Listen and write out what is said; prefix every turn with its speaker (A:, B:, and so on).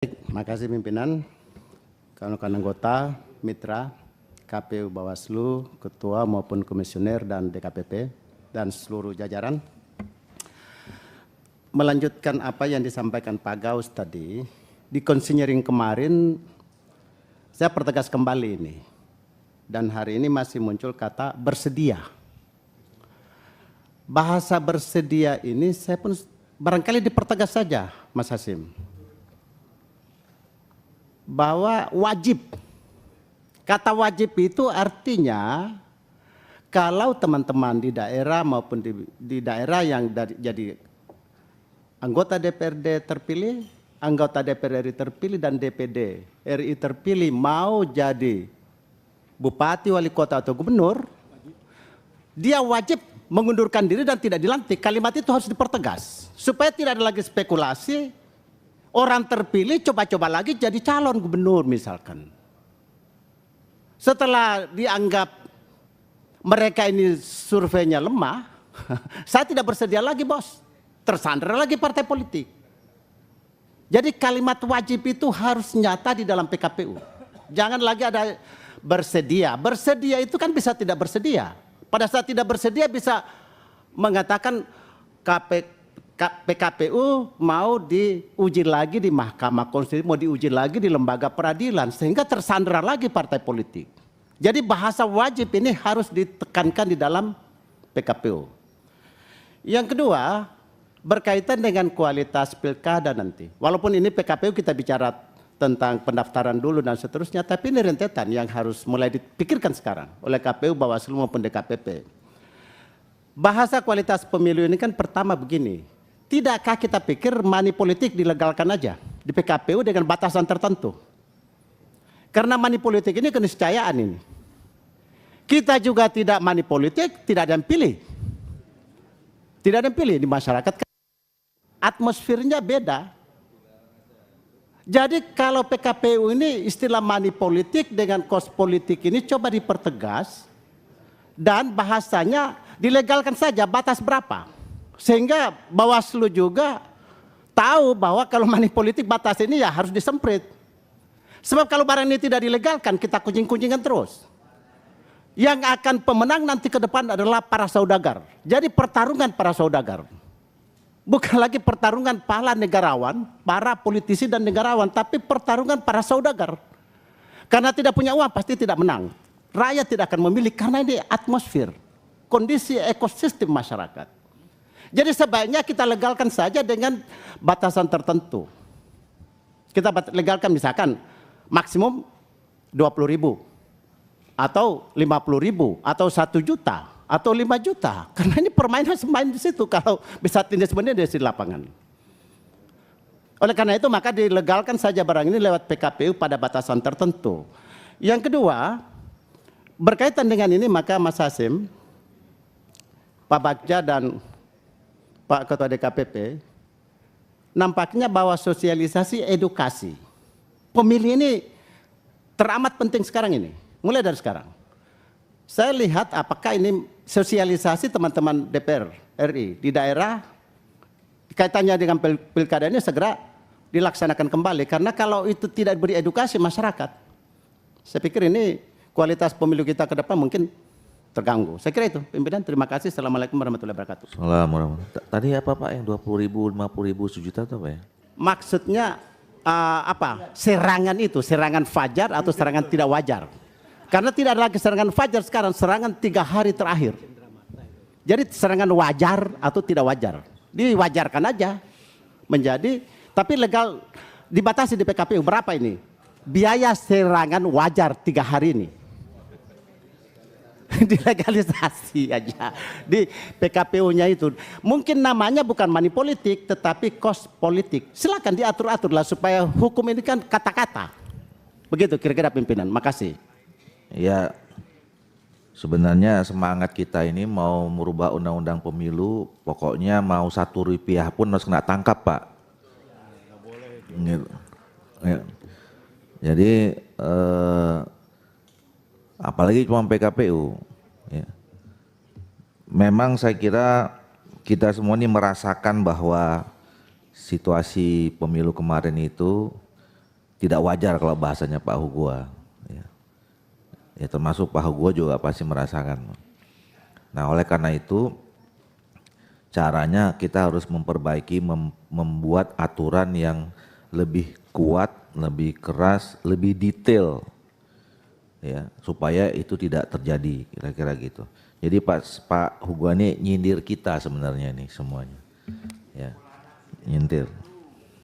A: Terima kasih pimpinan, kawan-kawan anggota, mitra, KPU Bawaslu, Ketua maupun Komisioner dan DKPP, dan seluruh jajaran. Melanjutkan apa yang disampaikan Pak Gaus tadi, di konsinyering kemarin saya pertegas kembali ini. Dan hari ini masih muncul kata bersedia. Bahasa bersedia ini saya pun barangkali dipertegas saja, Mas Hasim. Bahwa wajib, kata wajib itu artinya kalau teman-teman di daerah maupun di daerah yang jadi anggota DPRD terpilih, anggota DPR RI terpilih dan DPD RI terpilih mau jadi bupati, wali kota atau gubernur, dia wajib mengundurkan diri dan tidak dilantik. Kalimat itu harus dipertegas supaya tidak ada lagi spekulasi. Orang terpilih coba-coba lagi jadi calon gubernur misalkan. Setelah dianggap mereka ini surveinya lemah, saya tidak bersedia lagi bos, tersandra lagi partai politik. Jadi kalimat wajib itu harus nyata di dalam PKPU. Jangan lagi ada bersedia. Bersedia itu kan bisa tidak bersedia. Pada saat tidak bersedia bisa mengatakan PKPU mau diuji lagi di Mahkamah Konstitusi, mau diuji lagi di lembaga peradilan, sehingga tersandera lagi partai politik. Jadi bahasa wajib ini harus ditekankan di dalam PKPU. Yang kedua, berkaitan dengan kualitas pilkada nanti. Walaupun ini PKPU kita bicara tentang pendaftaran dulu dan seterusnya, tapi ini rentetan yang harus mulai dipikirkan sekarang oleh KPU, Bawaslu maupun DKPP. Bahasa kualitas pemilu ini kan pertama begini, tidakkah kita pikir money politik dilegalkan aja di PKPU dengan batasan tertentu? Karena money politik ini keniscayaan ini. Kita juga tidak money politik, tidak ada yang pilih. Tidak ada yang pilih di masyarakat. Atmosfernya beda. Jadi kalau PKPU ini istilah money politik dengan cost politik ini coba dipertegas. Dan bahasanya dilegalkan saja, batas berapa. Sehingga Bawaslu juga tahu bahwa kalau money politik batas ini ya harus disemprit. Sebab kalau barang ini tidak dilegalkan kita kuncing-kuncingan terus. Yang akan pemenang nanti ke depan adalah para saudagar. Jadi pertarungan para saudagar. Bukan lagi pertarungan para negarawan, para politisi dan negarawan, tapi pertarungan para saudagar. Karena tidak punya uang pasti tidak menang. Rakyat tidak akan memilih karena ini atmosfer, kondisi ekosistem masyarakat. Jadi sebaiknya kita legalkan saja dengan batasan tertentu. Kita legalkan misalkan maksimum 20.000 atau 50.000 atau 1 juta atau 5 juta. Karena ini permainan semain di situ kalau bisa tindak sebenarnya di lapangan. Oleh karena itu maka dilegalkan saja barang ini lewat PKPU pada batasan tertentu. Yang kedua, berkaitan dengan ini maka Mas Hasim, Pak Bagja dan Pak Ketua DKPP, nampaknya bahwa sosialisasi edukasi pemilih ini teramat penting sekarang ini, mulai dari sekarang. Saya lihat apakah ini sosialisasi teman-teman DPR RI di daerah, kaitannya dengan pilkada ini segera dilaksanakan kembali. Karena kalau itu tidak beri edukasi masyarakat, saya pikir ini kualitas pemilu kita ke depan mungkin terganggu. Saya kira itu, pimpinan. Terima kasih. Assalamualaikum warahmatullahi wabarakatuh.
B: Assalamualaikum. Tadi apa Pak yang 20.000, 50.000, 1 juta itu apa ya?
A: Maksudnya apa? Serangan itu, serangan fajar atau serangan tidak wajar. Karena tidak ada lagi serangan fajar sekarang, serangan 3 hari terakhir. Jadi serangan wajar atau tidak wajar. Diwajarkan aja menjadi, tapi legal dibatasi di PKPU berapa ini? Biaya serangan wajar 3 hari ini. Dilegalisasi aja di PKPU-nya itu. Mungkin namanya bukan money politik tetapi cost politik. Silakan diatur-atur lah supaya hukum ini kan kata-kata. Begitu kira-kira pimpinan. Makasih.
B: Ya, sebenarnya semangat kita ini mau merubah undang-undang pemilu, pokoknya mau Rp1 pun harus kena tangkap Pak. Gitu. Ya. Jadi apalagi cuma PKPU. Ya. Memang saya kira kita semua ini merasakan bahwa situasi pemilu kemarin itu tidak wajar kalau bahasanya Pak Hugua. Ya termasuk Pak Hugua juga pasti merasakan. Nah oleh karena itu caranya kita harus memperbaiki, membuat aturan yang lebih kuat, lebih keras, lebih detail, ya supaya itu tidak terjadi, kira-kira gitu. Jadi Pak Hugua ini nyindir kita sebenarnya nih semuanya, ya nyindir.